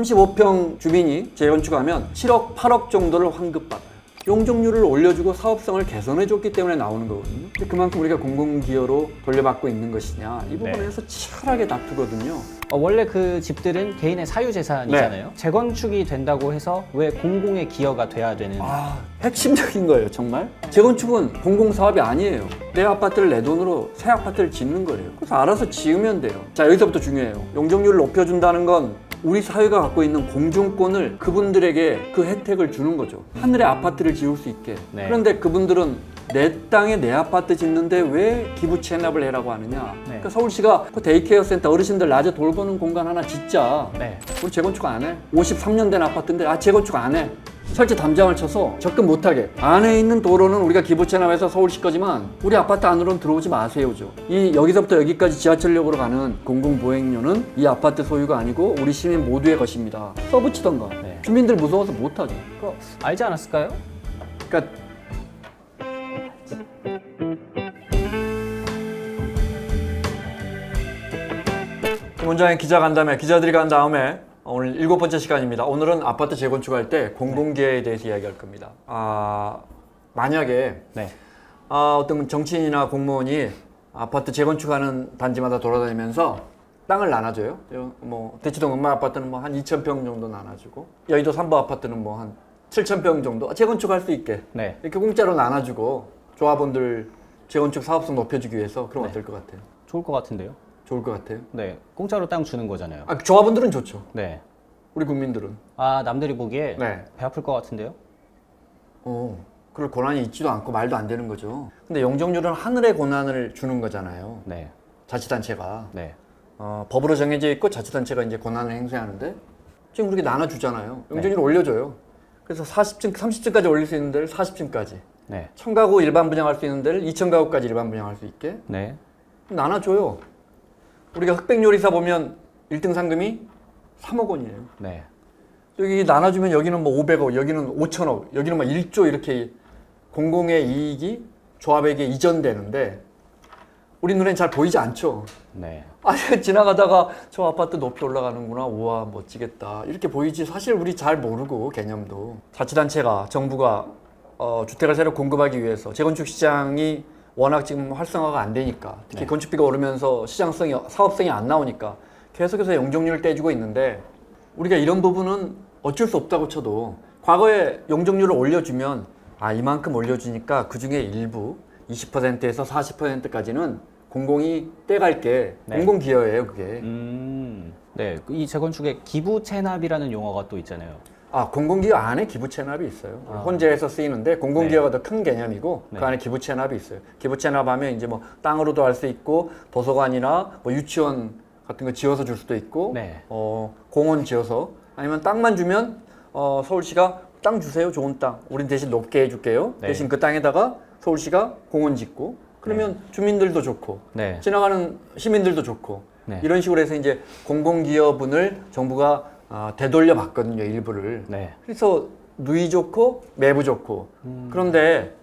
35평 주민이 재건축하면 7억, 8억 정도를 환급받아요. 용적률을 올려주고 사업성을 개선해줬기 때문에 나오는 거거든요. 근데 그만큼 우리가 공공기여로 돌려받고 있는 것이냐 이 부분에서 치열하게 다투거든요. 원래 그 집들은 개인의 사유재산이잖아요. 재건축이 된다고 해서 왜 공공의 기여가 돼야 되는? 핵심적인 거예요, 정말. 재건축은 공공사업이 아니에요. 내 아파트를 내 돈으로 새 아파트를 짓는 거예요. 그래서 알아서 지으면 돼요. 자, 여기서부터 중요해요. 용적률을 높여준다는 건 우리 사회가 갖고 있는 공중권을 그분들에게 그 혜택을 주는 거죠. 하늘에 아파트를 지을 수 있게. 네. 그런데 그분들은 내 땅에 내 아파트 짓는데 왜 기부 체납을 해라고 하느냐. 네. 그러니까 서울시가 그 데이케어 센터 어르신들 낮에 돌보는 공간 하나 짓자. 네. 우리 재건축 안 해. 53년 된 아파트인데 재건축 안 해. 설치 담장을 쳐서 접근 못하게. 안에 있는 도로는 우리가 기부 체납해서 서울시 거지만 우리 아파트 안으로는 들어오지 마세요죠. 이 여기서부터 여기까지 지하철역으로 가는 공공보행료는 이 아파트 소유가 아니고 우리 시민 모두의 것입니다. 써붙이던가. 네. 주민들 무서워서 못하죠. 그거 알지 않았을까요? 그러니까 원장님 기자 간 다음에 기자들이 간 다음에 오늘 7번째 시간입니다. 오늘은 아파트 재건축할 때 공공기여에 대해서 이야기할 겁니다. 만약에 네. 어떤 정치인이나 공무원이 아파트 재건축하는 단지마다 돌아다니면서 땅을 나눠줘요. 뭐 대치동 음마 아파트는 뭐 한 2,000평 정도 나눠주고 여의도 삼부 아파트는 뭐 한 7,000평 정도 재건축할 수 있게 네. 이렇게 공짜로 나눠주고 조합원들 재건축 사업성 높여주기 위해서 그럼 어떨 것 같아요? 좋을 것 같은데요. 좋을 것 같아요. 네. 공짜로 땅 주는 거잖아요. 조합원들은 좋죠. 네. 우리 국민들은. 남들이 보기에 네. 배 아플 것 같은데요. 그럴 권한이 있지도 않고 말도 안 되는 거죠. 근데 용적률은 하늘의 권한을 주는 거잖아요. 네. 자치단체가. 네. 법으로 정해져 있고 자치단체가 이제 권한을 행사하는데 지금 그렇게 나눠주잖아요. 용적률을 올려줘요. 그래서 40층, 30층까지 올릴 수 있는 데를 40층까지. 네. 1000가구 일반 분양할 수 있는 데를 2000가구까지 일반 분양할 수 있게 네. 나눠줘요. 우리가 흑백요리사 보면 1등 상금이 3억 원이에요. 네. 여기 나눠주면 여기는 뭐 500억, 여기는 5천억, 여기는 뭐 1조 이렇게 공공의 이익이 조합에게 이전되는데 우리 눈엔 잘 보이지 않죠. 네. 지나가다가 저 아파트 높이 올라가는구나, 우와 멋지겠다 이렇게 보이지 사실 우리 잘 모르고 개념도. 자치단체가 정부가 주택을 새로 공급하기 위해서 재건축 시장이 워낙 지금 활성화가 안 되니까 특히 네. 건축비가 오르면서 시장성이 사업성이 안 나오니까 계속해서 용적률을 떼주고 있는데 우리가 이런 부분은 어쩔 수 없다고 쳐도 과거에 용적률을 올려주면 이만큼 올려주니까 그중에 일부 20%에서 40%까지는 공공이 떼갈게. 네. 공공기여예요 그게. 네. 이 재건축에 기부 체납이라는 용어가 또 있잖아요. 공공기여 안에 기부 체납이 있어요. 혼재해서 쓰이는데 공공기여가 더 큰 개념이고 네. 그 안에 기부 체납이 있어요. 기부 체납하면 이제 뭐 땅으로도 할 수 있고 도서관이나 뭐 유치원 같은 거 지어서 줄 수도 있고 네. 공원 지어서 아니면 땅만 주면 서울시가 땅 주세요. 좋은 땅. 우린 대신 높게 해줄게요. 네. 대신 그 땅에다가 서울시가 공원 짓고 그러면 주민들도 좋고 네. 지나가는 시민들도 좋고 네. 이런 식으로 해서 이제 공공기여분을 정부가 되돌려 받거든요, 일부를. 네. 그래서 누이 좋고 매부 좋고. 그런데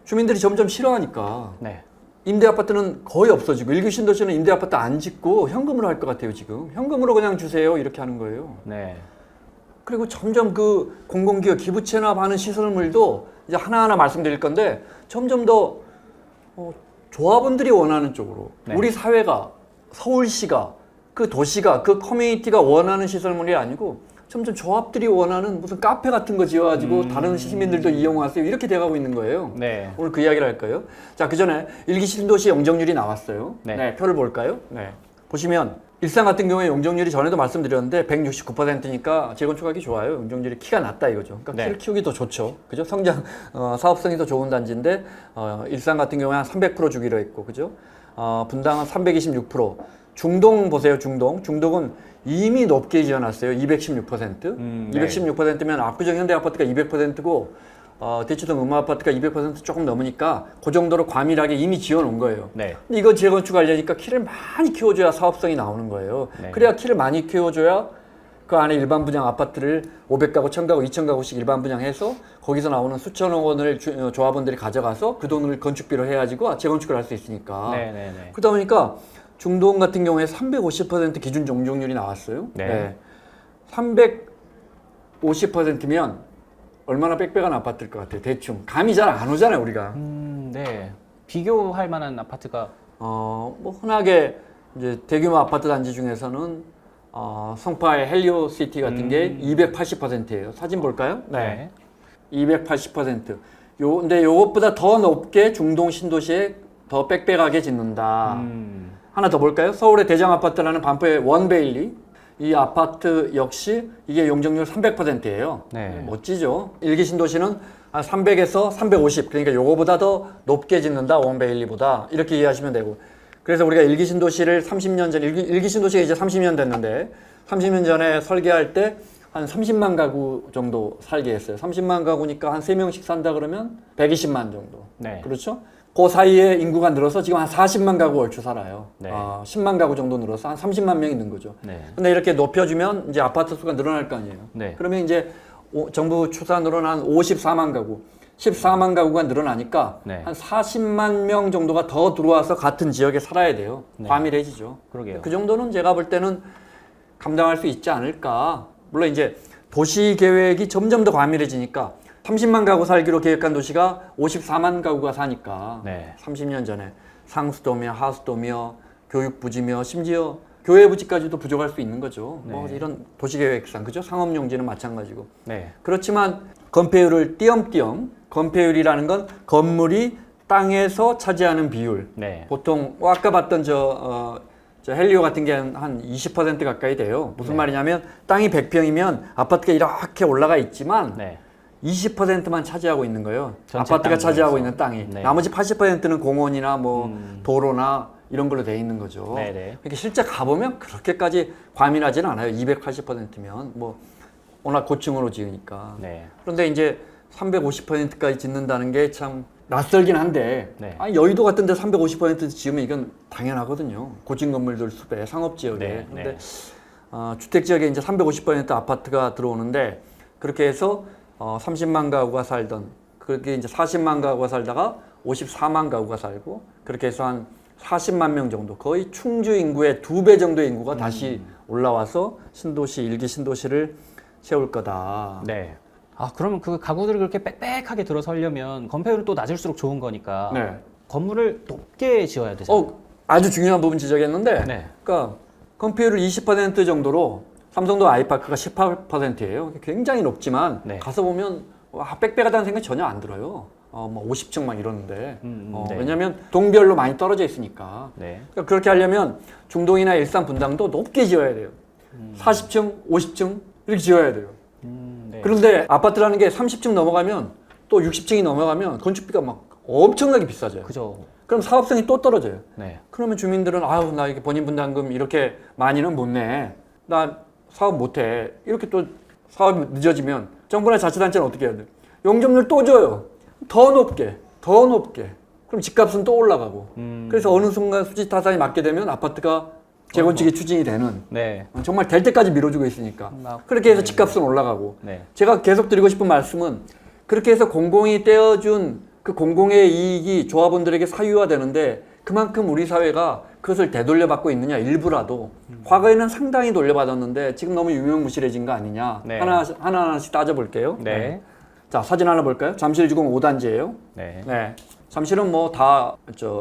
주민들이 점점 싫어하니까 네. 임대 아파트는 거의 없어지고 일교 신도시는 임대 아파트 안 짓고 현금으로 할 것 같아요, 지금. 현금으로 그냥 주세요 이렇게 하는 거예요. 네. 그리고 점점 그 공공기여 기부 체납하는 시설물도 이제 하나하나 말씀드릴 건데 점점 더 조합원들이 원하는 쪽으로 네. 우리 사회가 서울시가 그 도시가 그 커뮤니티가 원하는 시설물이 아니고 점점 조합들이 원하는 무슨 카페 같은 거 지어가지고 다른 시민들도 이용하세요 이렇게 돼가고 있는 거예요. 네. 오늘 그 이야기를 할 거예요. 자, 그 전에 일기 신도시 용적률이 나왔어요. 네. 표를 볼까요? 네. 보시면 일산 같은 경우에 용적률이 전에도 말씀드렸는데 169%니까 재건축하기 좋아요. 용적률이 키가 낮다 이거죠. 그러니까 네. 키를 키우기 더 좋죠. 그죠? 성장 사업성이 더 좋은 단지인데 일산 같은 경우에 한 300% 주기로 했고, 그죠? 분당은 326%. 중동 보세요. 중동은 이미 높게 지어놨어요. 216%. 네. 216%면 압구정 현대아파트가 200%고 대치동 음마아파트가 200% 조금 넘으니까 그 정도로 과밀하게 이미 지어놓은 거예요. 네. 근데 이거 재건축하려니까 키를 많이 키워줘야 사업성이 나오는 거예요. 네. 그래야 키를 많이 키워줘야 그 안에 일반 분양 아파트를 500가구, 1000가구, 2000가구씩 일반 분양해서 거기서 나오는 수천억 원을 조합원들이 가져가서 그 돈을 건축비로 해가지고 재건축을 할 수 있으니까. 네. 그러다 보니까 중동 같은 경우에 350% 기준 용적률이 나왔어요. 네. 350%면 얼마나 빽빽한 아파트일 것 같아요. 대충 감이 잘 안 오잖아요, 우리가. 네. 비교할 만한 아파트가 뭐 흔하게 이제 대규모 아파트 단지 중에서는 성파의 헬리오시티 같은 게 280%예요. 사진 볼까요? 네. 280%. 근데 요것보다 더 높게 중동 신도시에 더 빽빽하게 짓는다. 하나 더 볼까요? 서울의 대장 아파트라는 반포의 원베일리. 이 아파트 역시 이게 용적률 300%예요. 네. 멋지죠? 일기 신도시는 한 300에서 350. 그러니까 요거보다 더 높게 짓는다. 원베일리보다. 이렇게 이해하시면 되고. 그래서 우리가 일기 신도시를 30년 전, 일기 신도시가 이제 30년 됐는데 30년 전에 설계할 때 한 30만 가구 정도 살게 했어요. 30만 가구니까 한 3명씩 산다 그러면 120만 정도. 네. 그렇죠? 그 사이에 인구가 늘어서 지금 한 40만 가구 얼추 살아요. 네. 10만 가구 정도 늘어서 한 30만 명이 있는 거죠. 네. 근데 이렇게 높여주면 이제 아파트 수가 늘어날 거 아니에요. 네. 그러면 이제 정부 추산으로는 한 54만 가구, 14만 가구가 늘어나니까 네. 한 40만 명 정도가 더 들어와서 같은 지역에 살아야 돼요. 네. 과밀해지죠. 그러게요. 그 정도는 제가 볼 때는 감당할 수 있지 않을까. 물론 이제 도시 계획이 점점 더 과밀해지니까 30만 가구 살기로 계획한 도시가 54만 가구가 사니까 네. 30년 전에 상수도며 하수도며 교육부지며 심지어 교외부지까지도 부족할 수 있는 거죠. 네. 뭐 이런 도시계획상 그죠? 상업용지는 마찬가지고. 네. 그렇지만 건폐율을 띄엄띄엄, 건폐율이라는 건 건물이 땅에서 차지하는 비율. 네. 보통 아까 봤던 저 헬리오 같은 게 한 20% 가까이 돼요. 무슨 네. 말이냐면 땅이 100평이면 아파트가 이렇게 올라가 있지만 네. 20%만 차지하고 있는 거예요. 전체 아파트가 땅 차지하고 중에서. 있는 땅이. 네. 나머지 80%는 공원이나 뭐 도로나 이런 걸로 돼 있는 거죠. 네네. 그러니까 실제 가보면 그렇게까지 과밀하지는 않아요. 280%면 뭐 워낙 고층으로 지으니까. 네. 그런데 이제 350%까지 짓는다는 게 참 낯설긴 한데 네. 아니, 여의도 같은 데 350% 지으면 이건 당연하거든요. 고층 건물들 수배, 상업 지역에. 네, 그런데 네. 주택 지역에 이제 350% 아파트가 들어오는데 그렇게 해서 30만 가구가 살던 그렇게 이제 40만 가구가 살다가 54만 가구가 살고 그렇게 해서 한 40만 명 정도 거의 충주 인구의 2배 정도의 인구가 다시 올라와서 신도시, 일기 신도시를 세울 거다. 네. 그러면 그 가구들을 그렇게 빽빽하게 들어서려면 건폐율이 또 낮을수록 좋은 거니까 네. 건물을 높게 지어야 되잖아요. 아주 중요한 부분 지적했는데, 네. 그러니까 건폐율을 20% 정도로 삼성도 아이파크가 18%예요. 굉장히 높지만 네. 가서 보면 와, 빽빽하다는 생각이 전혀 안 들어요. 뭐 50층 막 이러는데, 네. 왜냐하면 동별로 많이 떨어져 있으니까. 네. 그러니까 그렇게 하려면 중동이나 일산 분당도 높게 지어야 돼요. 40층, 50층 이렇게 지어야 돼요. 네. 그런데 아파트라는 게 30층 넘어가면 또 60층이 넘어가면 건축비가 막 엄청나게 비싸져요. 그죠. 그럼 사업성이 또 떨어져요. 네. 그러면 주민들은 아유 나 이게 본인 분담금 이렇게 많이는 못 내. 나 사업 못 해. 이렇게 또 사업이 늦어지면 정부나 자치단체는 어떻게 해야 돼? 용적률 또 줘요. 더 높게. 더 높게. 그럼 집값은 또 올라가고. 그래서 어느 순간 수지타산이 맞게 되면 아파트가 재건축이 추진이 되는 네. 정말 될 때까지 밀어주고 있으니까 그렇게 해서 집값은 올라가고 네. 제가 계속 드리고 싶은 말씀은 그렇게 해서 공공이 떼어준 그 공공의 이익이 조합원들에게 사유화되는데 그만큼 우리 사회가 그것을 되돌려받고 있느냐 일부라도 과거에는 상당히 돌려받았는데 지금 너무 유명무실해진 거 아니냐 네. 하나하나씩 따져볼게요. 네. 자 사진 하나 볼까요? 잠실주공 5단지예요. 네. 네. 잠실은 뭐 다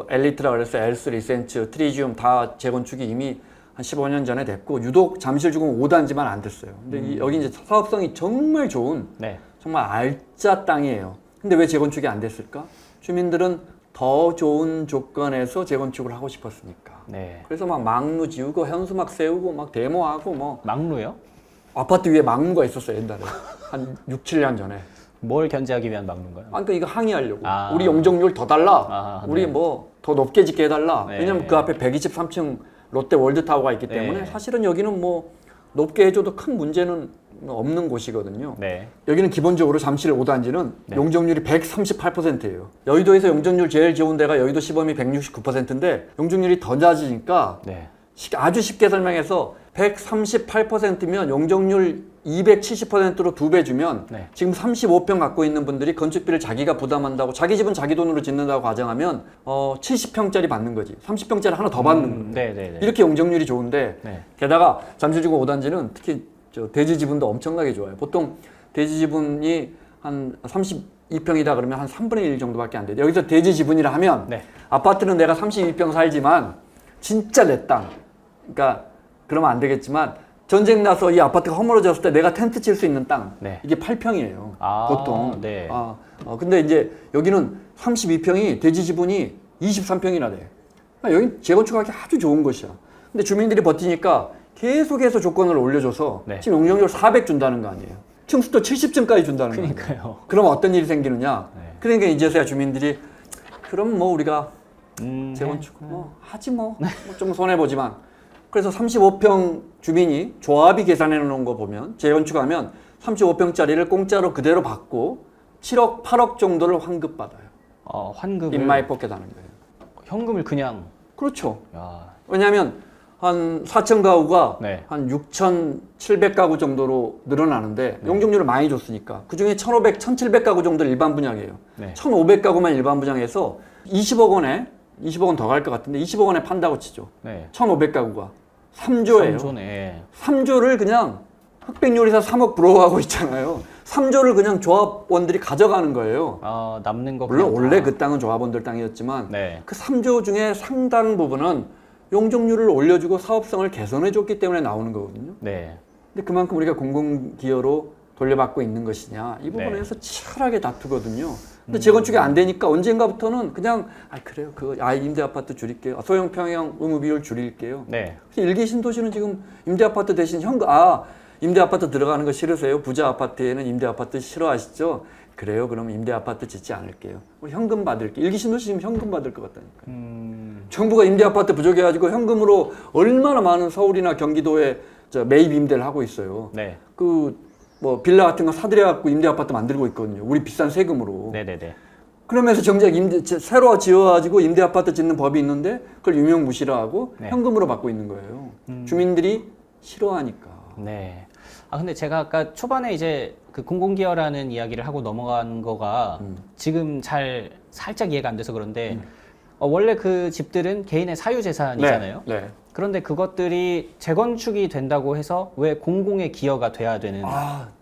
엘리트라 그래서 엘스, 리센츠, 트리지움 다 재건축이 이미 한 15년 전에 됐고 유독 잠실주공 5단지만 안 됐어요. 근데 여기 이제 사업성이 정말 좋은 네. 정말 알짜 땅이에요. 근데 왜 재건축이 안 됐을까? 주민들은 더 좋은 조건에서 재건축을 하고 싶었으니까. 네. 그래서 막 막루 지우고 현수막 세우고 막 데모하고 뭐 막루요? 아파트 위에 막루가 있었어요 옛날에 한 6, 7년 전에. 뭘 견제하기 위한 막루인가요? 그러니까 이거 항의하려고. 아. 우리 용적률 더 달라. 아, 우리 네. 뭐 더 높게 짓게 해달라. 네. 왜냐면 그 앞에 123층 롯데 월드타워가 있기 때문에 네. 사실은 여기는 뭐 높게 해줘도 큰 문제는 없는 곳이거든요. 네. 여기는 기본적으로 잠실 5단지는 네. 용적률이 138%예요. 여의도에서 용적률 제일 좋은 데가 여의도 시범이 169%인데 용적률이 더 낮으니까 네. 아주 쉽게 설명해서 138%면 용적률 270%로 2배 주면 네. 지금 35평 갖고 있는 분들이 건축비를 자기가 부담한다고 자기 집은 자기 돈으로 짓는다고 가정하면 70평짜리 받는 거지. 30평짜리 하나 더 받는 거예요. 네, 네, 네. 이렇게 용적률이 좋은데 네. 게다가 잠실주공 5단지는 특히 저 대지 지분도 엄청나게 좋아요. 보통 대지 지분이 한 32평이다 그러면 한 3분의 1 정도밖에 안 돼요. 여기서 대지 지분이라 하면 네. 아파트는 내가 32평 살지만 진짜 내 땅. 그러니까 그러면 안 되겠지만 전쟁 나서 이 아파트가 허물어졌을 때 내가 텐트 칠 수 있는 땅. 네. 이게 8평이에요. 아, 보통. 네. 근데 이제 여기는 32평이 대지 지분이 23평이나 돼. 그러니까 여기 재건축하기 아주 좋은 것이야. 근데 주민들이 버티니까 계속해서 조건을 올려줘서 네. 지금 용적률 400 준다는 거 아니에요. 층수도 70층까지 준다는 거예요. 그러니까요. 그럼 어떤 일이 생기느냐? 네. 그러니까 이제서야 주민들이 그럼 뭐 우리가 재건축 네. 뭐 하지 뭐 좀 손해 보지만 그래서 35평 주민이 조합이 계산해 놓은 거 보면 재건축하면 35평짜리를 공짜로 그대로 받고 7억, 8억 정도를 환급 받아요. 환급을 입마에 뽑게다는 거예요. 현금을 그냥 그렇죠. 야, 왜냐하면 한 4천 가구가 네. 한 6,700가구 정도로 늘어나는데 용적률을 많이 줬으니까 그 중에 1,500, 1,700가구 정도를 일반 분양이에요. 네. 1,500가구만 일반 분양해서 20억 원에 20억 원 더 갈 것 같은데 20억 원에 판다고 치죠. 네. 1,500가구가 3조예요. 3조네. 3조를 그냥 흑백요리사 3억 부러워하고 있잖아요. 3조를 그냥 조합원들이 가져가는 거예요. 남는 거 물론 그냥 원래 다. 그 땅은 조합원들 땅이었지만 네. 그 3조 중에 상당 부분은 용적률을 올려주고 사업성을 개선해줬기 때문에 나오는 거거든요. 네. 근데 그만큼 우리가 공공기여로 돌려받고 있는 것이냐 이 부분에서 치열하게 다투거든요. 근데 재건축이 안 되니까 언젠가부터는 그냥 그래요. 임대 아파트 줄일게요. 소형 평형 의무 비율 줄일게요. 네. 그래서 일기 신도시는 지금 임대 아파트 대신 임대 아파트 들어가는 거 싫으세요? 부자 아파트에는 임대 아파트 싫어하시죠? 그래요. 그럼 임대 아파트 짓지 않을게요. 우리 현금 받을게요. 일기 신도시 지금 현금 받을 것 같다니까요. 정부가 임대 아파트 부족해가지고 현금으로 얼마나 많은 서울이나 경기도에 매입 임대를 하고 있어요. 네. 뭐 빌라 같은 거 사들여갖고 임대 아파트 만들고 있거든요. 우리 비싼 세금으로. 네네네. 그러면서 정작 새로 지어가지고 임대 아파트 짓는 법이 있는데 그걸 유명무시를 하고 네. 현금으로 받고 있는 거예요. 주민들이 싫어하니까. 네. 근데 제가 아까 초반에 이제 그 공공기여라는 이야기를 하고 넘어간 거가 지금 살짝 이해가 안 돼서 그런데 원래 그 집들은 개인의 사유재산이잖아요. 네. 그런데 그것들이 재건축이 된다고 해서 왜 공공의 기여가 돼야 되는?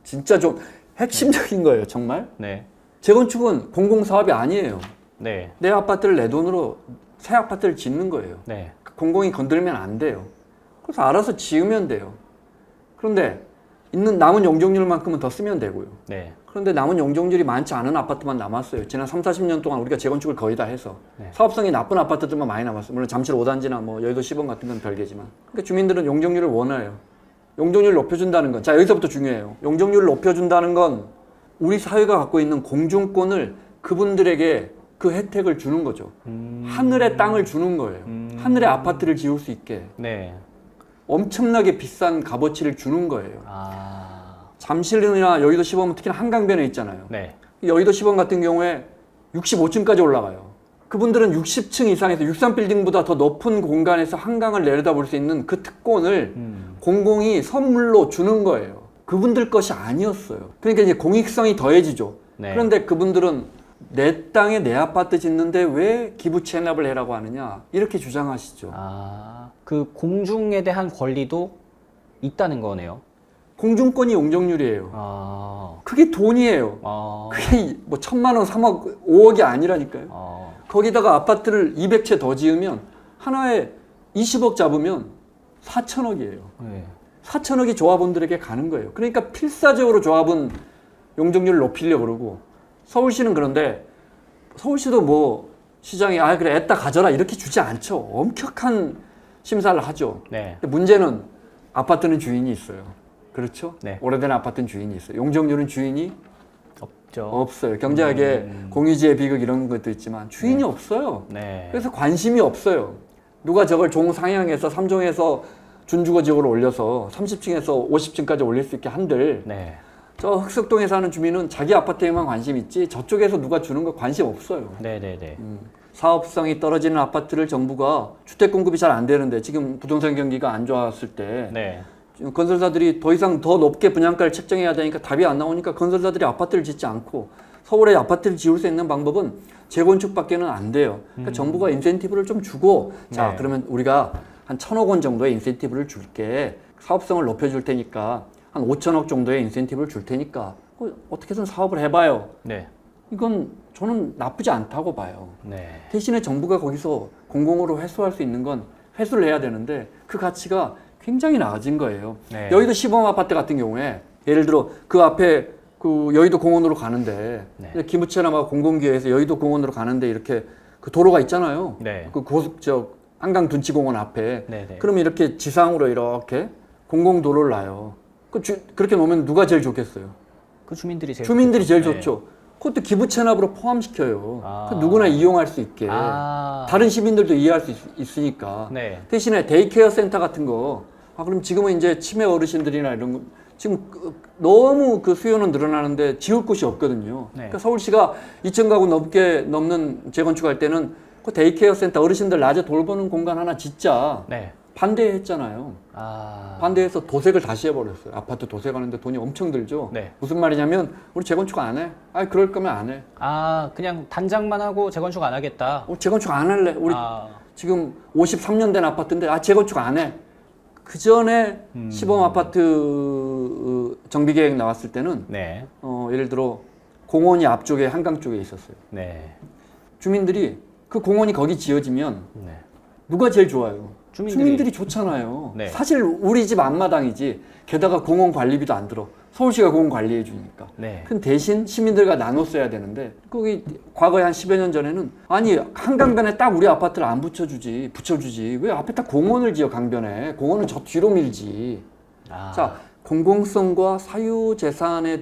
진짜 좀 핵심적인 거예요, 정말. 네. 재건축은 공공사업이 아니에요. 네. 내 아파트를 내 돈으로 새 아파트를 짓는 거예요. 네. 공공이 건들면 안 돼요. 그래서 알아서 지으면 돼요. 그런데 있는 남은 용적률만큼은 더 쓰면 되고요. 네. 그런데 남은 용적률이 많지 않은 아파트만 남았어요. 지난 3, 40년 동안 우리가 재건축을 거의 다 해서 네. 사업성이 나쁜 아파트들만 많이 남았어요. 물론 잠실 5단지나 뭐 여의도 시범 같은 건 별개지만. 그러니까 주민들은 용적률을 원해요. 용적률을 높여준다는 건, 자 여기서부터 중요해요. 용적률을 높여준다는 건 우리 사회가 갖고 있는 공중권을 그분들에게 그 혜택을 주는 거죠. 하늘의 땅을 주는 거예요. 하늘의 아파트를 지을 수 있게. 네. 엄청나게 비싼 값어치를 주는 거예요. 아. 잠실이나 여의도 시범은 특히나 한강변에 있잖아요. 네. 여의도 시범 같은 경우에 65층까지 올라가요. 그분들은 60층 이상에서 63빌딩보다 더 높은 공간에서 한강을 내려다볼 수 있는 그 특권을 공공이 선물로 주는 거예요. 그분들 것이 아니었어요. 그러니까 이제 공익성이 더해지죠. 네. 그런데 그분들은 내 땅에 내 아파트 짓는데 왜 기부 체납을 해라고 하느냐 이렇게 주장하시죠. 그 공중에 대한 권리도 있다는 거네요. 공중권이 용적률이에요. 아. 그게 돈이에요. 그게 뭐 1,000만 원, 3억, 5억이 아니라니까요. 거기다가 아파트를 200채 더 지으면 하나에 20억 잡으면 4천억이에요. 네. 4천억이 조합원들에게 가는 거예요. 그러니까 필사적으로 조합은 용적률을 높이려고 그러고 서울시는 그런데 서울시도 뭐 시장이 그래 애따 가져라 이렇게 주지 않죠. 엄격한 심사를 하죠. 네. 근데 문제는 아파트는 주인이 있어요. 그렇죠? 네. 오래된 아파트는 주인이 있어요. 용적률은 주인이 없죠. 없어요. 경제학에 공유지의 비극 이런 것도 있지만 주인이 없어요. 네. 그래서 관심이 없어요. 누가 저걸 종상향해서 3종에서 준주거 지역으로 올려서 30층에서 50층까지 올릴 수 있게 한들 네. 저 흑석동에 사는 주민은 자기 아파트에만 관심 있지 저쪽에서 누가 주는 거 관심 없어요. 네네네. 사업성이 떨어지는 아파트를 정부가 주택 공급이 잘 안 되는데 지금 부동산 경기가 안 좋았을 때 네. 건설사들이 더 이상 더 높게 분양가를 책정해야 되니까 답이 안 나오니까 건설사들이 아파트를 짓지 않고 서울에 아파트를 지을 수 있는 방법은 재건축밖에는 안 돼요. 그러니까 정부가 인센티브를 좀 주고 자 네. 그러면 우리가 한 1,000억 원 정도의 인센티브를 줄게 사업성을 높여줄 테니까 한 5천억 정도의 인센티브를 줄 테니까 어떻게든 사업을 해봐요. 네. 이건 저는 나쁘지 않다고 봐요. 네. 대신에 정부가 거기서 공공으로 회수할 수 있는 건 회수를 해야 되는데 그 가치가 굉장히 낮은 거예요. 네. 여의도 시범 아파트 같은 경우에 예를 들어 그 앞에 그 여의도 공원으로 가는데 네. 기무처나마 공공기회에서 여의도 공원으로 가는데 이렇게 그 도로가 있잖아요. 네. 그 한강 둔치공원 앞에. 네, 네. 그러면 이렇게 지상으로 이렇게 공공도로를 놔요. 그렇게 놓으면 누가 제일 좋겠어요? 그 주민들이 제일 주민들이 제일 네. 좋죠. 그것도 기부 체납으로 포함시켜요. 아. 그 누구나 이용할 수 있게. 아. 다른 시민들도 이해할 수 있으니까. 네. 대신에 데이케어 센터 같은 거, 그럼 지금은 이제 치매 어르신들이나 이런 거, 지금 너무 그 수요는 늘어나는데 지을 곳이 없거든요. 네. 그러니까 서울시가 2,000가구 넘는 재건축할 때는 그 데이케어 센터 어르신들 낮에 돌보는 공간 하나 짓자. 네. 반대했잖아요. 아. 반대해서 도색을 다시 해버렸어요. 아파트 도색하는데 돈이 엄청 들죠. 네. 무슨 말이냐면 우리 재건축 안 해. 그럴 거면 안 해. 아, 그냥 단장만 하고 재건축 안 하겠다. 재건축 안 할래. 우리 아. 지금 53년 된 아파트인데 재건축 안 해. 그 전에 시범 아파트 정비 계획 나왔을 때는 네. 예를 들어 공원이 앞쪽에 한강 쪽에 있었어요. 네. 주민들이 그 공원이 거기 지어지면 네. 누가 제일 좋아요? 주민들이 좋잖아요. 네. 사실 우리 집 앞마당이지. 게다가 공원 관리비도 안 들어. 서울시가 공원 관리해 주니까. 네. 그 대신 시민들과 나눠 써야 되는데 거기 과거에 한 10여 년 전에는 아니 한강변에 딱 우리 아파트를 안 붙여주지 왜 앞에 딱 공원을 지어 강변에 공원은 저 뒤로 밀지. 아. 자, 공공성과 사유재산의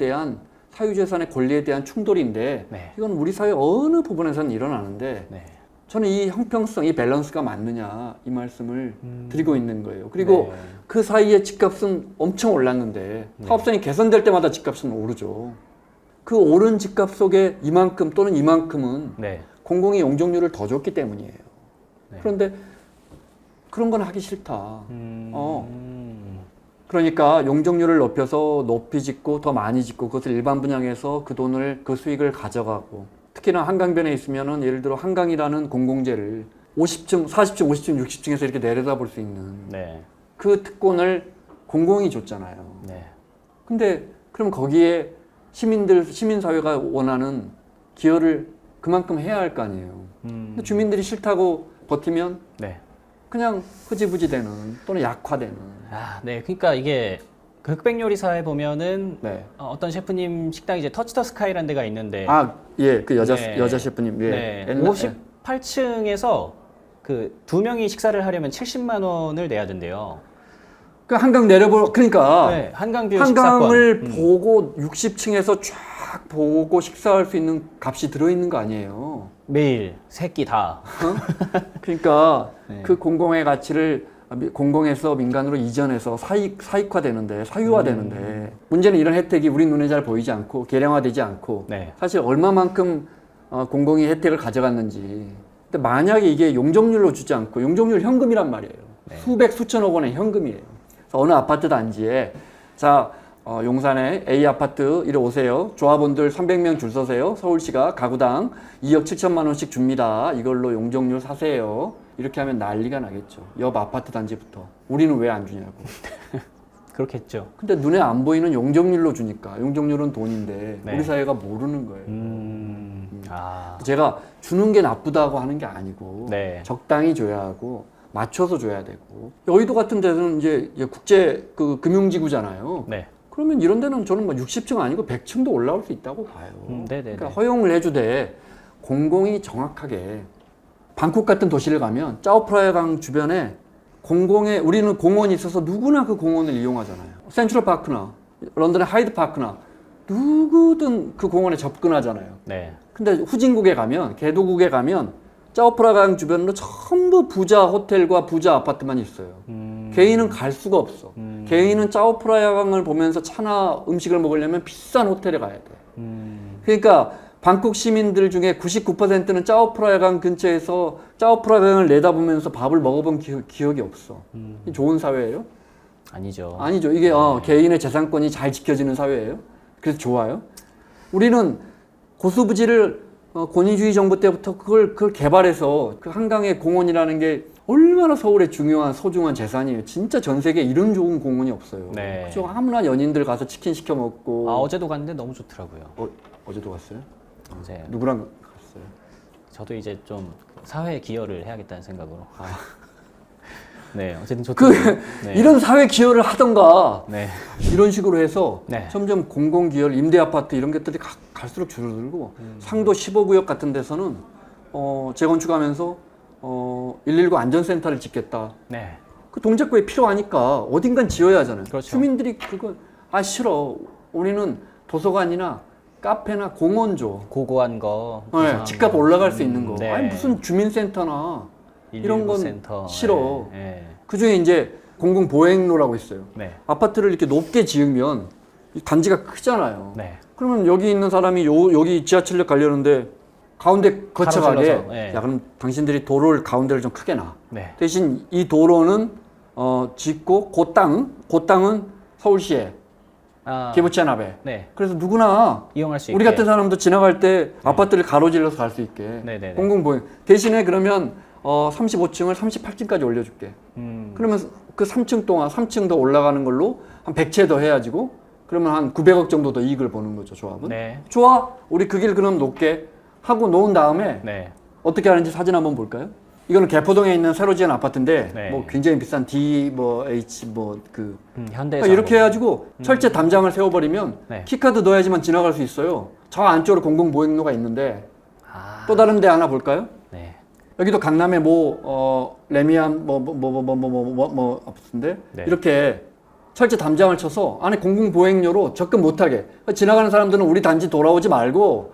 권리에 대한 충돌인데 네. 이건 우리 사회 어느 부분에서는 일어나는데 네. 저는 이 형평성, 이 밸런스가 맞느냐 이 말씀을 드리고 있는 거예요. 그리고 네. 그 사이에 집값은 엄청 올랐는데 사업성이 개선될 때마다 집값은 오르죠. 그 오른 집값 속에 이만큼 또는 이만큼은 네. 공공이 용적률을 더 줬기 때문이에요. 네. 그런데 그런 건 하기 싫다. 음. 그러니까 용적률을 높이 짓고 더 많이 짓고 그것을 일반 분양해서 그 돈을 그 수익을 가져가고 특히나 한강변에 있으면은 예를 들어 한강이라는 공공재를 50층, 40층, 50층, 60층에서 이렇게 내려다볼 수 있는 네. 그 특권을 공공이 줬잖아요. 네. 근데 그럼 거기에 시민사회가 원하는 기여를 그만큼 해야 할 거 아니에요. 근데 주민들이 싫다고 버티면 네. 그냥 흐지부지 되는 또는 약화되는. 아, 네. 그러니까 이게 그 흑백요리사에 보면은 네. 어떤 셰프님 식당 이제 터치 더 스카이라는 데가 있는데 예, 그 네. 여자 셰프님. 예. 네. 옛날- 58층에서 그 두 명이 식사를 하려면 70만 원을 내야 된대요. 그 한강 그러니까 네. 한강뷰 한강을 식사권. 보고 60층에서 쫙 보고 식사할 수 있는 값이 들어있는 거 아니에요. 매일 세 끼 다. 그러니까 네. 그 공공의 가치를 공공에서 민간으로 이전해서 사익화되는데 사유화되는데 문제는 이런 혜택이 우리 눈에 잘 보이지 않고 계량화되지 않고 네. 사실 얼마만큼 공공이 혜택을 가져갔는지. 근데 만약에 이게 용적률로 주지 않고 용적률 현금이란 말이에요. 네. 수천억 원의 현금이에요. 그래서 어느 아파트 단지에 자 용산에 A 아파트 이리 오세요. 조합원들 300명 줄 서세요. 서울시가 가구당 2억 7천만 원씩 줍니다. 이걸로 용적률 사세요. 이렇게 하면 난리가 나겠죠. 옆 아파트 단지부터. 우리는 왜 안 주냐고. 그렇겠죠. 근데 눈에 안 보이는 용적률로 주니까. 용적률은 돈인데 네. 우리 사회가 모르는 거예요. 아. 제가 주는 게 나쁘다고 하는 게 아니고 네. 적당히 줘야 하고 맞춰서 줘야 되고 여의도 같은 데는 이제 국제 그 금융지구잖아요. 네. 그러면 이런 데는 저는 뭐 60층 아니고 100층도 올라올 수 있다고 봐요. 네네네. 그러니까 허용을 해주되 공공이 정확하게 방콕 같은 도시를 가면 짜오프라야강 주변에 우리는 공원이 있어서 누구나 그 공원을 이용하잖아요. 센트럴 파크나 런던의 하이드 파크나 누구든 그 공원에 접근하잖아요. 네. 근데 후진국에 가면 개도국에 가면 짜오프라강 주변으로 전부 부자 호텔과 부자 아파트만 있어요. 개인은 갈 수가 없어. 개인은 짜오프라야강을 보면서 차나 음식을 먹으려면 비싼 호텔에 가야 돼. 그러니까 방콕 시민들 중에 99%는 짜오프라야강 근처에서 짜오프라야강을 내다보면서 밥을 먹어본 기억이 없어. 이게 좋은 사회예요? 아니죠. 아니죠. 이게 개인의 재산권이 잘 지켜지는 사회예요? 그래서 좋아요? 우리는 고수부지를 권위주의 정부 때부터 그걸 개발해서 그 한강의 공원이라는 게 얼마나 서울의 중요한 소중한 재산이에요. 진짜 전 세계에 이런 좋은 공원이 없어요. 네. 그죠? 아무나 연인들 가서 치킨 시켜 먹고. 아, 어제도 갔는데 너무 좋더라고요. 어제도 갔어요? 어제 누구랑 갔어요? 저도 이제 좀 사회에 기여를 해야겠다는 생각으로. 네, 어쨌든 그 좋더라고요. 네. 이런 사회 기여를 하던가 네. 이런 식으로 해서 네. 점점 공공기열, 임대아파트 이런 것들이 갈수록 줄어들고 상도 15구역 같은 데서는 재건축하면서 119 안전센터를 짓겠다. 네. 그 동작구에 필요하니까 어딘간 지어야 하잖아요. 그렇죠. 주민들이 그거 싫어. 우리는 도서관이나 카페나 공원 줘. 고고한 거. 네, 이상한 집값 거. 올라갈 수 있는 거. 네. 아니 무슨 주민센터나 이런 119 건 센터. 싫어. 네. 그중에 이제 공공보행로라고 있어요. 네. 아파트를 이렇게 높게 지으면 이 단지가 크잖아요. 네. 그러면 여기 있는 사람이 여기 지하철역 가려는데 가운데 거쳐가게. 가로질러서, 네. 야 그럼 당신들이 도로를 가운데를 좀 크게 놔. 네. 대신 이 도로는 짓고 그 땅은 서울시에 아, 기부채납에. 네. 그래서 누구나 이용할 수 있게. 우리 같은 사람도 지나갈 때 아파트를 가로질러서 갈 수 있게. 네네네. 공공보행. 대신에 그러면 35층을 38층까지 올려줄게. 그러면 그 3층 동안 3층 더 올라가는 걸로 한 100채 더 해야지고 그러면 한 900억 정도 더 이익을 보는 거죠, 조합은. 네. 좋아. 우리 그 길 그럼 높게 하고 놓은 다음에 네. 어떻게 하는지 사진 한번 볼까요? 이거는 개포동에 있는 새로 지은 아파트인데 네. 뭐 굉장히 비싼 D H 현대에서 이렇게 해가지고 철제 담장을 세워버리면 네. 키카드 넣어야지만 지나갈 수 있어요. 저 안쪽으로 공공보행로가 있는데 아, 또 다른 데 하나 볼까요? 네. 여기도 강남에 레미안 아파트인데 네. 이렇게 철제 담장을 쳐서 안에 공공보행료로 접근 못하게 지나가는 사람들은 우리 단지 들어오지 말고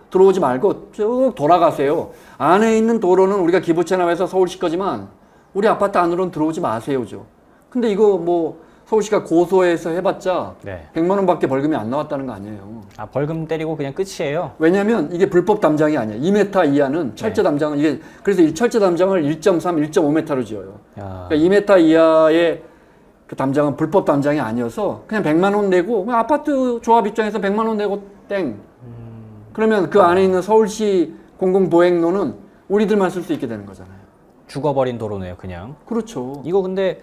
쭉 돌아가세요. 안에 있는 도로는 우리가 기부채납해서 서울시 거지만 우리 아파트 안으로는 들어오지 마세요죠. 근데 이거 뭐 서울시가 고소해서 해봤자 네. 100만 원밖에 벌금이 안 나왔다는 거 아니에요. 아, 벌금 때리고 그냥 끝이에요. 왜냐면 이게 불법 담장이 아니야. 2m 이하는 철제 담장은 이게 그래서 이 철제 담장을 1.3, 1.5m로 지어요. 야. 그러니까 2m 이하의 그 담장은 불법 담장이 아니어서 그냥 100만 원 내고 그냥 아파트 조합 입장에서 100만 원 내고 땡. 그러면 그 안에 있는 서울시 공공보행로는 우리들만 쓸 수 있게 되는 거잖아요. 죽어버린 도로네요, 그냥. 그렇죠. 이거 근데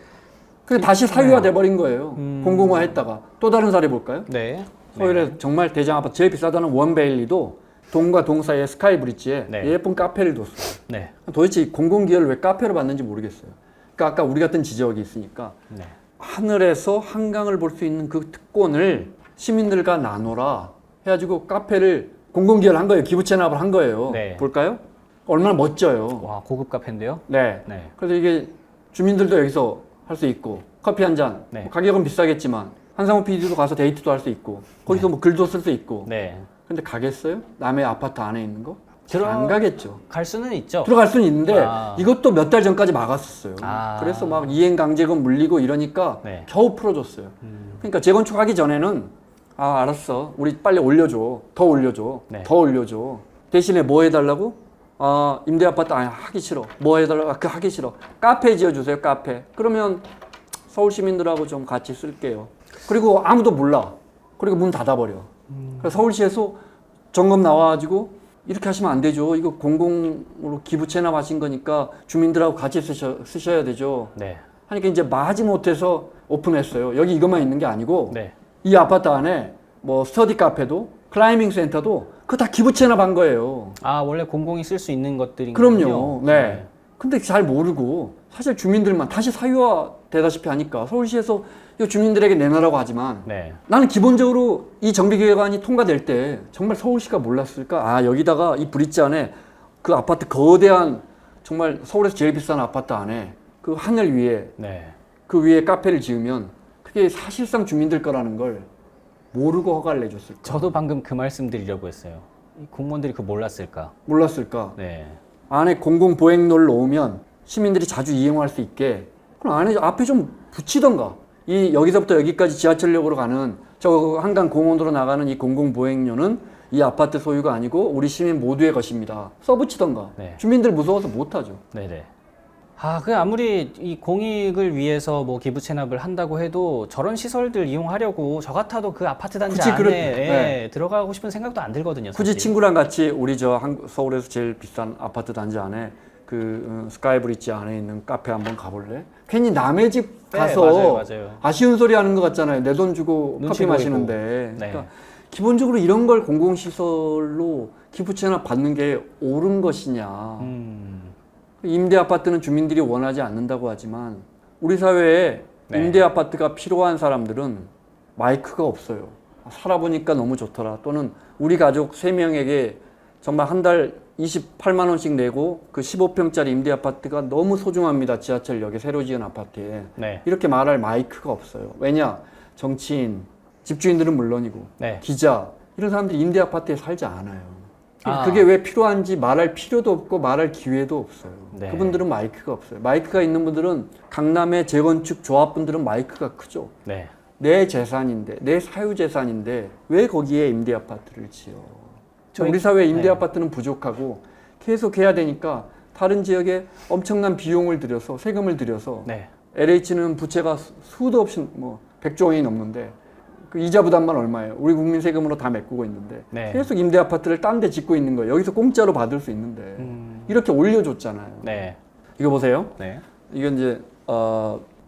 그게 다시 사유화 돼버린 거예요. 공공화했다가 또 다른 사례 볼까요? 네. 서울에 정말 대장 아파트 제일 비싸다는 원베일리도 동과 동 사이의 스카이 브릿지에 네. 예쁜 카페를 뒀어요. 네. 도대체 이 공공기여를 왜 카페로 받는지 모르겠어요. 그러니까 아까 우리 같은 지적이 있으니까 네. 하늘에서 한강을 볼 수 있는 그 특권을 시민들과 나눠라 해가지고 카페를 공공기여를 한 거예요. 기부채납을 한 거예요. 네. 볼까요? 얼마나 멋져요. 와, 고급 카페인데요? 네. 네. 그래서 이게 주민들도 여기서 할 수 있고 커피 한 잔, 네. 가격은 비싸겠지만 한상호 PD도 가서 데이트도 할 수 있고 거기서 뭐 글도 쓸 수 있고. 네. 근데 가겠어요? 남의 아파트 안에 있는 거? 들어- 안 가겠죠. 갈 수는 있죠. 들어갈 수는 있는데 아. 이것도 몇 달 전까지 막았었어요. 아. 그래서 막 이행 강제금 물리고 이러니까 네. 겨우 풀어줬어요. 그러니까 재건축하기 전에는 알았어. 우리 빨리 올려줘. 더 올려줘. 네. 더 올려줘. 대신에 뭐 해달라고? 임대 아파트 하기 싫어. 뭐 해달라고? 하기 싫어. 카페 지어주세요. 카페. 그러면 서울 시민들하고 좀 같이 쓸게요. 그리고 아무도 몰라. 그리고 문 닫아버려. 그래서 서울시에서 점검 나와가지고 이렇게 하시면 안 되죠. 이거 공공으로 기부 체납하신 거니까 주민들하고 같이 쓰셔야 되죠. 네. 하니까 이제 마지못해서 오픈했어요. 여기 이것만 있는 게 아니고 네. 이 아파트 안에 뭐 스터디 카페도 클라이밍 센터도 그거 다 기부 체납한 거예요. 아, 원래 공공이 쓸 수 있는 것들인 그럼요. 네. 근데 잘 모르고 사실 주민들만 다시 사유화 되다시피 하니까 서울시에서 이거 주민들에게 내놔라고 하지만 네. 나는 기본적으로 이 정비계획안이 통과될 때 정말 서울시가 몰랐을까? 여기다가 이 브릿지 안에 그 아파트 거대한 정말 서울에서 제일 비싼 아파트 안에 그 하늘 위에 네. 그 위에 카페를 지으면 그게 사실상 주민들 거라는 걸 모르고 허가를 내줬을까? 저도 방금 그 말씀 드리려고 했어요. 이 공무원들이 그거 몰랐을까? 몰랐을까? 네. 안에 공공보행로를 놓으면 시민들이 자주 이용할 수 있게 그럼 앞에 좀 붙이던가. 여기서부터 여기까지 지하철역으로 가는 저 한강 공원으로 나가는 이 공공보행료는 이 아파트 소유가 아니고 우리 시민 모두의 것입니다. 써붙이던가. 네. 주민들 무서워서 못하죠. 네네. 그 아무리 이 공익을 위해서 뭐 기부 체납을 한다고 해도 저런 시설들 이용하려고 저 같아도 그 아파트 단지 굳이 안에 들어가고 싶은 생각도 안 들거든요. 굳이 사실. 친구랑 같이 우리 서울에서 제일 비싼 아파트 단지 안에 스카이브리지 안에 있는 카페 한번 가볼래? 괜히 남의 집 네, 가서 맞아요. 아쉬운 소리 하는 것 같잖아요. 내 돈 주고 눈치 커피 보이고. 마시는데. 네. 그러니까 기본적으로 이런 걸 공공시설로 기부 채납 받는 게 옳은 것이냐. 임대 아파트는 주민들이 원하지 않는다고 하지만 우리 사회에 네. 임대 아파트가 필요한 사람들은 마이크가 없어요. 살아보니까 너무 좋더라. 또는 우리 가족 3명에게 정말 한 달 28만 원씩 내고 그 15평짜리 임대 아파트가 너무 소중합니다. 지하철역에 새로 지은 아파트에. 네. 이렇게 말할 마이크가 없어요. 왜냐? 정치인, 집주인들은 물론이고 네. 기자 이런 사람들이 임대 아파트에 살지 않아요. 아. 그게 왜 필요한지 말할 필요도 없고 말할 기회도 없어요. 네. 그분들은 마이크가 없어요. 마이크가 있는 분들은 강남의 재건축 조합분들은 마이크가 크죠. 네. 내 재산인데, 내 사유재산인데 왜 거기에 임대 아파트를 지어? 우리 사회 임대 아파트는 부족하고 계속 해야 되니까 다른 지역에 엄청난 비용을 들여서 세금을 들여서 네. LH는 부채가 수도 없이 뭐 100조 원이 넘는데 그 이자 부담만 얼마예요? 우리 국민 세금으로 다 메꾸고 있는데 네. 계속 임대 아파트를 딴 데 짓고 있는 거예요. 여기서 공짜로 받을 수 있는데 이렇게 올려줬잖아요. 네. 이거 보세요. 네. 이건 이제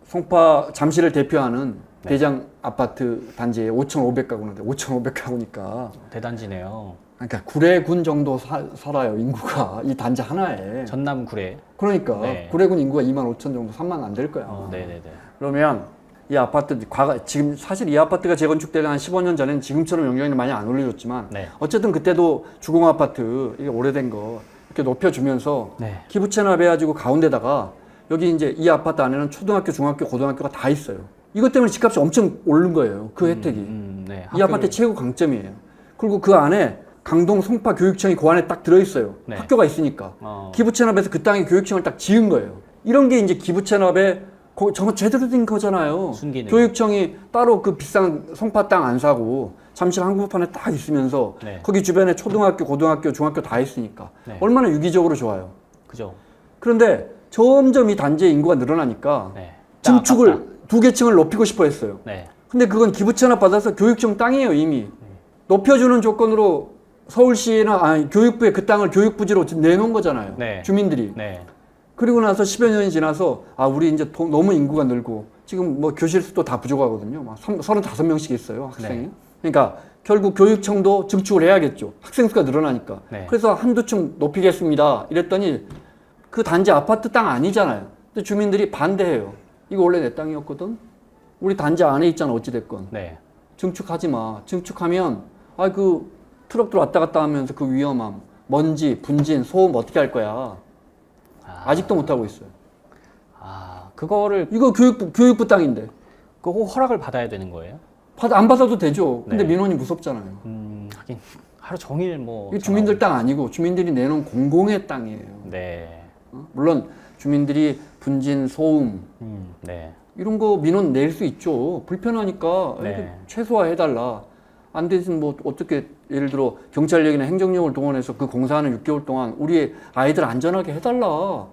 송파 잠실을 대표하는 네. 대장 아파트 단지에 5,500가구인데 5,500가구니까 대단지네요. 그러니까 구례군 정도 살아요 인구가 이 단지 하나에. 전남 구례. 그러니까 네. 구례군 인구가 2만 5천 정도 3만 안 될 거야. 네네네. 그러면 이 아파트 지금 사실 이 아파트가 재건축되던 한 15년 전에는 지금처럼 영향이 많이 안 올려줬지만 네. 어쨌든 그때도 주공 아파트 이게 오래된 거 이렇게 높여주면서 네. 기부 채납해가지고 가운데다가 여기 이제 이 아파트 안에는 초등학교, 중학교, 고등학교가 다 있어요. 이것 때문에 집값이 엄청 오른 거예요. 그 혜택이. 네. 이 아파트의 최고 강점이에요. 그리고 그 안에 강동 송파 교육청이 그 안에 딱 들어있어요. 네. 학교가 있으니까. 어. 기부 채납해서 그 땅에 교육청을 딱 지은 거예요. 이런 게 이제 기부 채납에 정말 제대로 된 거잖아요. 순기능. 교육청이 따로 그 비싼 송파 땅 안 사고 잠실 한국판에 딱 있으면서 네. 거기 주변에 초등학교, 고등학교, 중학교 다 있으니까 네. 얼마나 유기적으로 좋아요. 그죠. 그런데 점점 이 단지의 인구가 늘어나니까 네. 증축을 2개 층을 높이고 싶어 했어요. 네. 근데 그건 기부 채납 받아서 교육청 땅이에요 이미. 높여주는 조건으로 서울시나 교육부에 그 땅을 교육부지로 지금 내놓은 거잖아요. 네. 주민들이. 네. 그리고 나서 10여 년이 지나서 우리 이제 너무 인구가 늘고 지금 뭐 교실 수도 다 부족하거든요. 막 35명씩 있어요 학생이. 네. 그러니까 결국 교육청도 증축을 해야겠죠. 학생 수가 늘어나니까. 네. 그래서 한두 층 높이겠습니다. 이랬더니 그 단지 아파트 땅 아니잖아요. 근데 주민들이 반대해요. 이거 원래 내 땅이었거든. 우리 단지 안에 있잖아 어찌됐건. 네. 증축하지 마. 증축하면 그 트럭들 왔다 갔다 하면서 그 위험함, 먼지, 분진, 소음 어떻게 할 거야? 아직도 못 하고 있어요. 그거를 이거 교육부 땅인데. 그거 허락을 받아야 되는 거예요? 안 받아도 되죠. 근데 네. 민원이 무섭잖아요. 하긴 하루 종일 뭐 이게 주민들 땅 아니고 주민들이 내놓은 공공의 땅이에요. 네. 물론 주민들이 분진, 소음 네. 이런 거 민원 낼 수 있죠. 불편하니까 네. 이렇게 최소화해달라. 안 되면 뭐 어떻게 예를 들어 경찰력이나 행정력을 동원해서 그 공사하는 6개월 동안 우리 아이들 안전하게 해달라.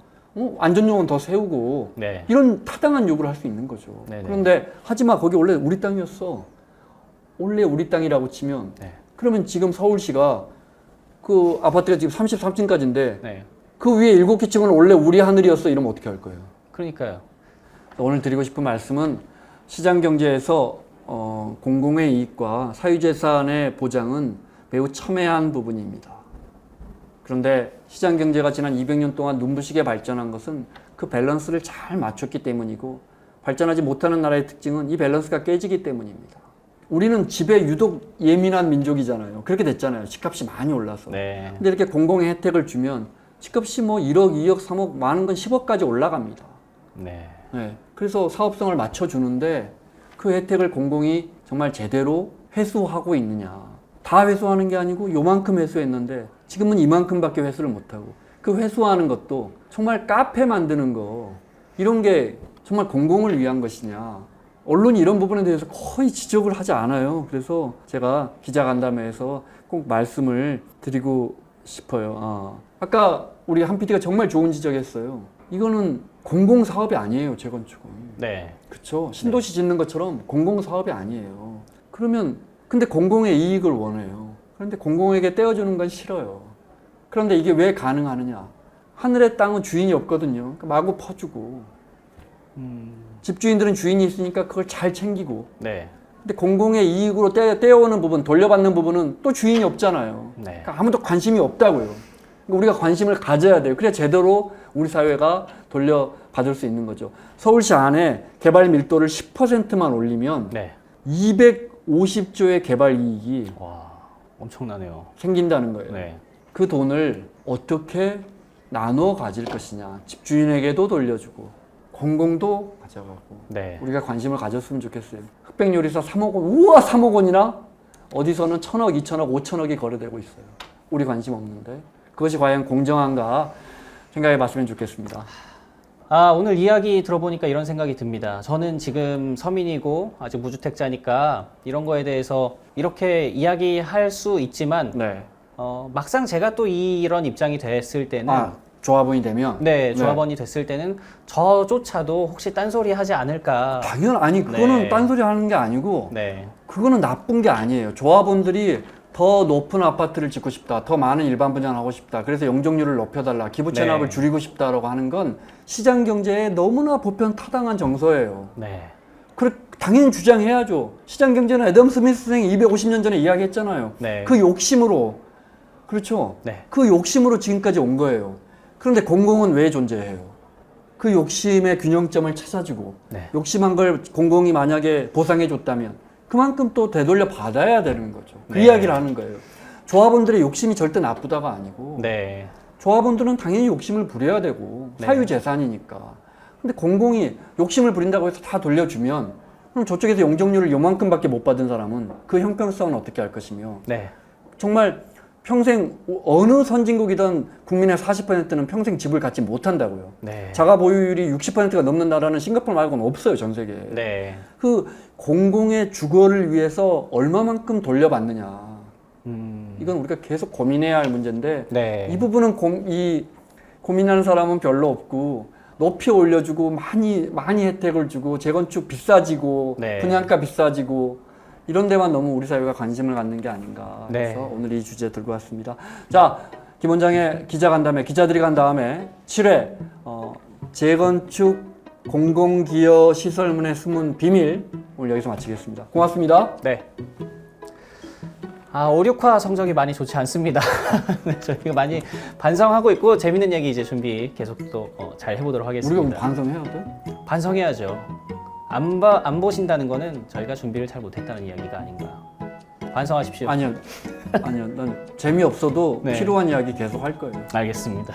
안전요원 더 세우고 네. 이런 타당한 요구를 할 수 있는 거죠. 네네. 그런데 하지마 거기 원래 우리 땅이었어. 원래 우리 땅이라고 치면 네. 그러면 지금 서울시가 그 아파트가 지금 33층까지인데 네. 그 위에 7개 층은 원래 우리 하늘이었어. 이러면 어떻게 할 거예요? 그러니까요. 오늘 드리고 싶은 말씀은 시장 경제에서 공공의 이익과 사유재산의 보장은 매우 첨예한 부분입니다. 그런데 시장 경제가 지난 200년 동안 눈부시게 발전한 것은 그 밸런스를 잘 맞췄기 때문이고 발전하지 못하는 나라의 특징은 이 밸런스가 깨지기 때문입니다. 우리는 집에 유독 예민한 민족이잖아요. 그렇게 됐잖아요. 집값이 많이 올라서. 네. 근데 이렇게 공공의 혜택을 주면 집값이 뭐 1억, 2억, 3억, 많은 건 10억까지 올라갑니다. 네. 네. 그래서 사업성을 맞춰주는데 그 혜택을 공공이 정말 제대로 회수하고 있느냐. 다 회수하는 게 아니고 요만큼 회수했는데 지금은 이만큼밖에 회수를 못하고 그 회수하는 것도 정말 카페 만드는 거 이런 게 정말 공공을 위한 것이냐. 언론이 이런 부분에 대해서 거의 지적을 하지 않아요. 그래서 제가 기자간담회에서 꼭 말씀을 드리고 싶어요. 아까 우리 한 PD가 정말 좋은 지적했어요. 이거는 공공사업이 아니에요, 재건축은. 네. 그렇죠. 신도시 짓는 것처럼 공공사업이 아니에요. 그러면 근데 공공의 이익을 원해요. 그런데 공공에게 떼어주는 건 싫어요. 그런데 이게 왜 가능하느냐? 하늘의 땅은 주인이 없거든요. 그러니까 마구 퍼주고 집주인들은 주인이 있으니까 그걸 잘 챙기고 네. 근데 공공의 이익으로 떼어오는 부분, 돌려받는 부분은 또 주인이 없잖아요. 네. 그러니까 아무도 관심이 없다고요. 그러니까 우리가 관심을 가져야 돼요. 그래야 제대로 우리 사회가 돌려받을 수 있는 거죠. 서울시 안에 개발 밀도를 10%만 올리면 네. 250조의 개발 이익이 와, 엄청나네요. 생긴다는 거예요. 네. 그 돈을 어떻게 나눠 가질 것이냐. 집주인에게도 돌려주고 공공도 가져가고 네. 우리가 관심을 가졌으면 좋겠어요. 흑백요리사 3억 원, 우와 3억 원이나 어디서는 1,000억, 2,000억, 5,000억이 거래되고 있어요. 우리 관심 없는데 그것이 과연 공정한가 생각해 봤으면 좋겠습니다. 아, 오늘 이야기 들어보니까 이런 생각이 듭니다. 저는 지금 서민이고 아직 무주택자니까 이런 거에 대해서 이렇게 이야기할 수 있지만 네. 막상 제가 또 이런 입장이 됐을 때는 조합원이 되면 네, 조합원이 됐을 때는 저조차도 혹시 딴소리 하지 않을까. 아니 그거는 네. 딴소리 하는 게 아니고 네. 그거는 나쁜 게 아니에요. 조합원들이 더 높은 아파트를 짓고 싶다, 더 많은 일반 분양하고 싶다, 그래서 용적률을 높여달라, 기부 체납을 네. 줄이고 싶다라고 하는 건 시장 경제에 너무나 보편 타당한 정서예요. 네. 당연히 주장해야죠. 시장 경제는 애덤 스미스 선생이 250년 전에 이야기했잖아요. 네. 그 욕심으로 그렇죠. 네. 그 욕심으로 지금까지 온 거예요. 그런데 공공은 왜 존재해요? 그 욕심의 균형점을 찾아주고 네. 욕심한 걸 공공이 만약에 보상해 줬다면 그만큼 또 되돌려 받아야 되는 거죠. 그 네. 이야기를 하는 거예요. 조합원들의 욕심이 절대 나쁘다가 아니고 네. 조합원들은 당연히 욕심을 부려야 되고 네. 사유재산이니까. 근데 공공이 욕심을 부린다고 해서 다 돌려주면 그럼 저쪽에서 용적률을 요만큼밖에 못 받은 사람은 그 형평성은 어떻게 할 것이며 네. 정말 평생 어느 선진국이든 국민의 40%는 평생 집을 갖지 못한다고요. 네. 자가 보유율이 60%가 넘는 나라는 싱가포르 말고는 없어요, 전 세계에. 네. 그 공공의 주거를 위해서 얼마만큼 돌려받느냐. 이건 우리가 계속 고민해야 할 문제인데 네. 이 부분은 고민하는 사람은 별로 없고 높이 올려주고 많이 혜택을 주고 재건축 비싸지고 네. 분양가 비싸지고 이런 데만 너무 우리 사회가 관심을 갖는 게 아닌가. 네. 그래서 오늘 이 주제 들고 왔습니다. 자, 김 원장의 기자들이 간 다음에 7회 재건축 공공기여 시설문의 숨은 비밀 오늘 여기서 마치겠습니다. 고맙습니다. 네. 5,6화 성적이 많이 좋지 않습니다. 네, 저희가 많이 반성하고 있고 재밌는 얘기 이제 준비 계속 또 잘 해보도록 하겠습니다. 우리가 반성해야 돼? 반성해야죠. 안 보신다는 거는 저희가 준비를 잘 못했다는 이야기가 아닌가. 반성하십시오. 아니요. 난 재미없어도 네. 필요한 이야기 계속 할 거예요. 알겠습니다.